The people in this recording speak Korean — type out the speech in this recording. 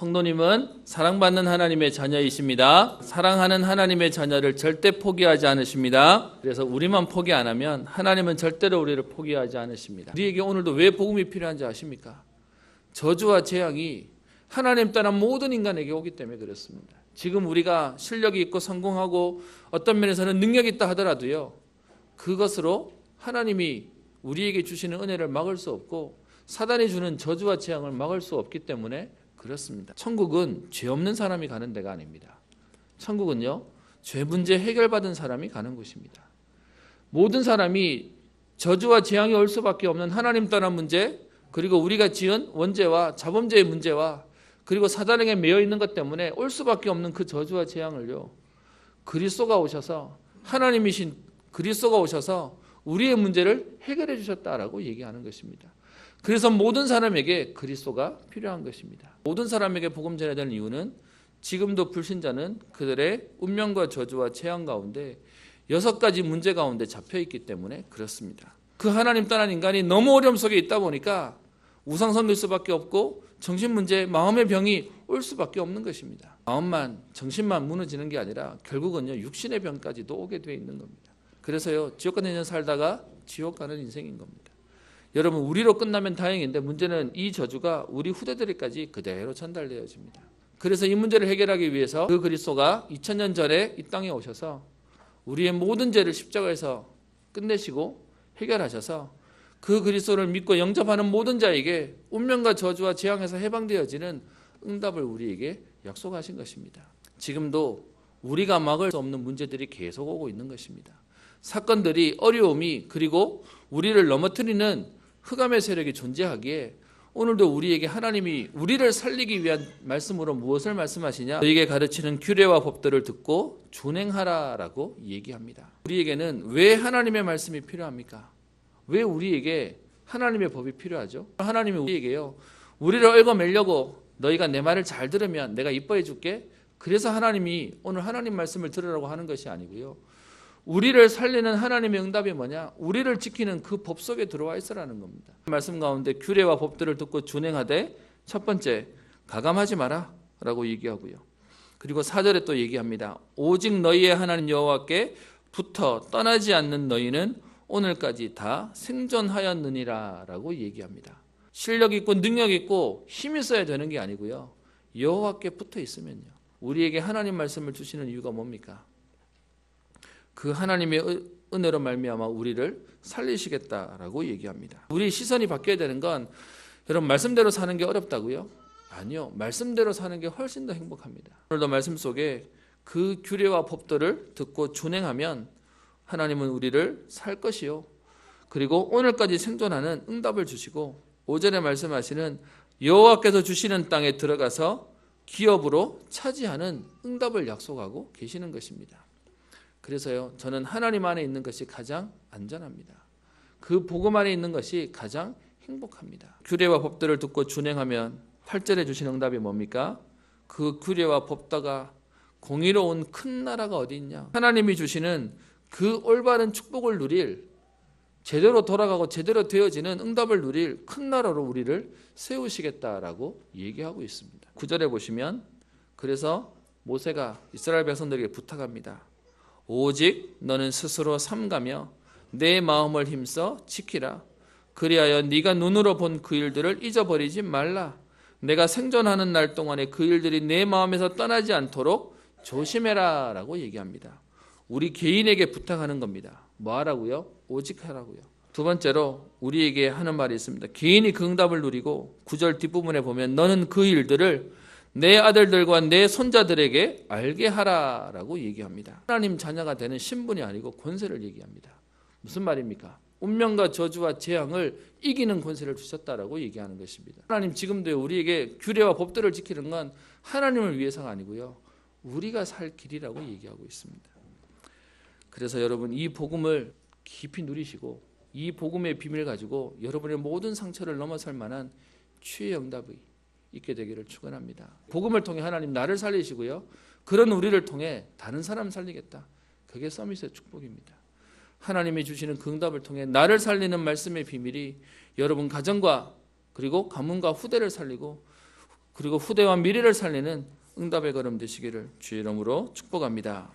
성도님은 사랑받는 하나님의 자녀이십니다. 사랑하는 하나님의 자녀를 절대 포기하지 않으십니다. 그래서 우리만 포기 안 하면 하나님은 절대로 우리를 포기하지 않으십니다. 우리에게 오늘도 왜 복음이 필요한지 아십니까? 저주와 재앙이 하나님 떠난 모든 인간에게 오기 때문에 그렇습니다. 지금 우리가 실력이 있고 성공하고 어떤 면에서는 능력이 있다 하더라도요, 그것으로 하나님이 우리에게 주시는 은혜를 막을 수 없고 사단이 주는 저주와 재앙을 막을 수 없기 때문에 그렇습니다. 천국은 죄 없는 사람이 가는 데가 아닙니다. 천국은요, 죄 문제 해결받은 사람이 가는 곳입니다. 모든 사람이 저주와 재앙이 올 수밖에 없는 하나님 떠난 문제, 그리고 우리가 지은 원죄와 자범죄의 문제와 그리고 사단에게 매여 있는 것 때문에 올 수밖에 없는 그 저주와 재앙을요, 그리스도가 오셔서, 하나님이신 그리스도가 오셔서 우리의 문제를 해결해 주셨다라고 얘기하는 것입니다. 그래서 모든 사람에게 그리스도가 필요한 것입니다. 모든 사람에게 복음 전해야 되는 이유는 지금도 불신자는 그들의 운명과 저주와 재앙 가운데 6가지 문제 가운데 잡혀있기 때문에 그렇습니다. 그 하나님 떠난 인간이 너무 어려움 속에 있다 보니까 우상 섬길 수밖에 없고 정신문제, 마음의 병이 올 수밖에 없는 것입니다. 마음만, 정신만 무너지는 게 아니라 결국은요, 육신의 병까지도 오게 되어 있는 겁니다. 그래서요, 지옥 같은 인생 살다가 지옥 가는 인생인 겁니다. 여러분, 우리로 끝나면 다행인데 문제는 이 저주가 우리 후대들에까지 그대로 전달되어집니다. 그래서 이 문제를 해결하기 위해서 그 그리스도가 2000년 전에 이 땅에 오셔서 우리의 모든 죄를 십자가에서 끝내시고 해결하셔서 그 그리스도를 믿고 영접하는 모든 자에게 운명과 저주와 재앙에서 해방되어지는 응답을 우리에게 약속하신 것입니다. 지금도 우리가 막을 수 없는 문제들이 계속 오고 있는 것입니다. 사건들이, 어려움이, 그리고 우리를 넘어뜨리는 흑암의 세력이 존재하기에 오늘도 우리에게 하나님이 우리를 살리기 위한 말씀으로 무엇을 말씀하시냐? 너에게 가르치는 규례와 법들을 듣고 준행하라라고 얘기합니다. 우리에게는 왜 하나님의 말씀이 필요합니까? 왜 우리에게 하나님의 법이 필요하죠? 하나님이 우리에게요, 우리를 얽어매려고 너희가 내 말을 잘 들으면 내가 이뻐해 줄게, 그래서 하나님이 오늘 하나님 말씀을 들으라고 하는 것이 아니고요, 우리를 살리는 하나님의 응답이 뭐냐? 우리를 지키는 그 법 속에 들어와 있으라는 겁니다. 말씀 가운데 규례와 법들을 듣고 준행하되, 첫 번째, 가감하지 마라 라고 얘기하고요. 그리고 4절에 또 얘기합니다. 오직 너희의 하나님 여호와께 붙어 떠나지 않는 너희는 오늘까지 다 생존하였느니라 라고 얘기합니다. 실력 있고 능력 있고 힘 있어야 되는 게 아니고요, 여호와께 붙어 있으면요, 우리에게 하나님 말씀을 주시는 이유가 뭡니까? 그 하나님의 은혜로 말미암아 우리를 살리시겠다라고 얘기합니다. 우리 시선이 바뀌어야 되는 건, 여러분, 말씀대로 사는 게 어렵다고요? 아니요, 말씀대로 사는 게 훨씬 더 행복합니다. 오늘도 말씀 속에 그 규례와 법들을 듣고 준행하면 하나님은 우리를 살 것이요, 그리고 오늘까지 생존하는 응답을 주시고 5절에 말씀하시는 여호와께서 주시는 땅에 들어가서 기업으로 차지하는 응답을 약속하고 계시는 것입니다. 그래서요, 저는 하나님 안에 있는 것이 가장 안전합니다. 그 복음 안에 있는 것이 가장 행복합니다. 규례와 법들을 듣고 준행하면 8절에 주신 응답이 뭡니까? 그 규례와 법다가 공의로운 큰 나라가 어디 있냐? 하나님이 주시는 그 올바른 축복을 누릴, 제대로 돌아가고 제대로 되어지는 응답을 누릴 큰 나라로 우리를 세우시겠다라고 얘기하고 있습니다. 9절에 보시면, 그래서 모세가 이스라엘 백성들에게 부탁합니다. 오직 너는 스스로 삼가며 내 마음을 힘써 지키라. 그리하여 네가 눈으로 본 그 일들을 잊어버리지 말라. 내가 생존하는 날 동안에 그 일들이 내 마음에서 떠나지 않도록 조심해라 라고 얘기합니다. 우리 개인에게 부탁하는 겁니다. 뭐 하라고요? 오직 하라고요. 두 번째로 우리에게 하는 말이 있습니다. 개인이 그 응답을 누리고 9절 뒷부분에 보면 너는 그 일들을 내 아들들과 내 손자들에게 알게 하라라고 얘기합니다. 하나님 자녀가 되는 신분이 아니고 권세를 얘기합니다. 무슨 말입니까? 운명과 저주와 재앙을 이기는 권세를 주셨다라고 얘기하는 것입니다. 하나님 지금도 우리에게 규례와 법들을 지키는 건 하나님을 위해서가 아니고요, 우리가 살 길이라고 얘기하고 있습니다. 그래서 여러분, 이 복음을 깊이 누리시고 이 복음의 비밀을 가지고 여러분의 모든 상처를 넘어설 만한 치유의 응답이 있게 되기를 축원합니다. 복음을 통해 하나님 나를 살리시고요, 그런 우리를 통해 다른 사람 살리겠다. 그게 서밋의 축복입니다. 하나님이 주시는 그 응답을 통해 나를 살리는 말씀의 비밀이 여러분 가정과 그리고 가문과 후대를 살리고 그리고 후대와 미래를 살리는 응답의 걸음 되시기를 주의 이름으로 축복합니다.